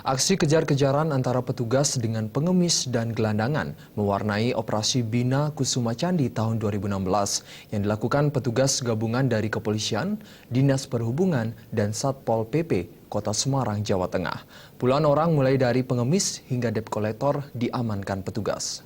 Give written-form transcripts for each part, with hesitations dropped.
Aksi kejar-kejaran antara petugas dengan pengemis dan gelandangan mewarnai operasi Bina Kusuma Candi tahun 2016 yang dilakukan petugas gabungan dari Kepolisian, Dinas Perhubungan, dan Satpol PP Kota Semarang, Jawa Tengah. Puluhan orang mulai dari pengemis hingga debt collector diamankan petugas.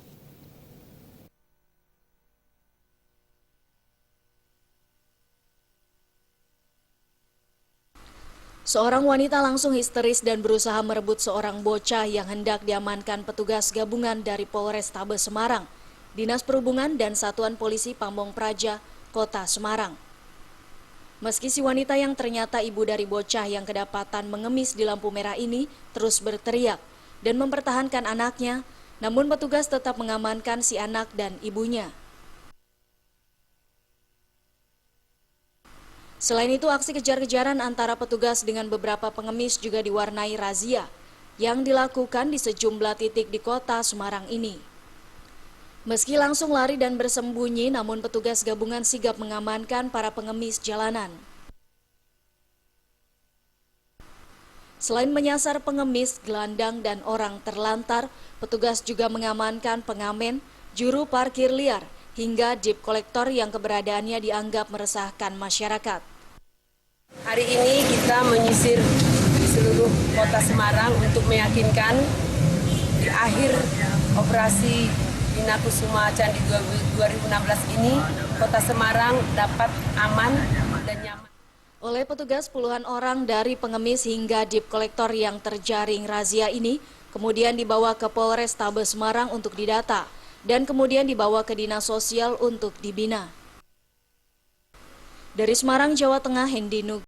Seorang wanita langsung histeris dan berusaha merebut seorang bocah yang hendak diamankan petugas gabungan dari Polrestabes Semarang, Dinas Perhubungan dan Satuan Polisi Pamong Praja, Kota Semarang. Meski si wanita yang ternyata ibu dari bocah yang kedapatan mengemis di lampu merah ini terus berteriak dan mempertahankan anaknya, namun petugas tetap mengamankan si anak dan ibunya. Selain itu, aksi kejar-kejaran antara petugas dengan beberapa pengemis juga diwarnai razia yang dilakukan di sejumlah titik di kota Semarang ini. Meski langsung lari dan bersembunyi, namun petugas gabungan sigap mengamankan para pengemis jalanan. Selain menyasar pengemis, gelandang, dan orang terlantar, petugas juga mengamankan pengamen, juru parkir liar, hingga debt collector yang keberadaannya dianggap meresahkan masyarakat. Hari ini kita menyisir di seluruh kota Semarang untuk meyakinkan di akhir operasi Bina Kusuma Candi 2016 ini, kota Semarang dapat aman dan nyaman. Oleh petugas, puluhan orang dari pengemis hingga debt collector yang terjaring razia ini kemudian dibawa ke Polrestabes Semarang untuk didata dan kemudian dibawa ke Dinas Sosial untuk dibina. Dari Semarang, Jawa Tengah, Hendi Nugroho.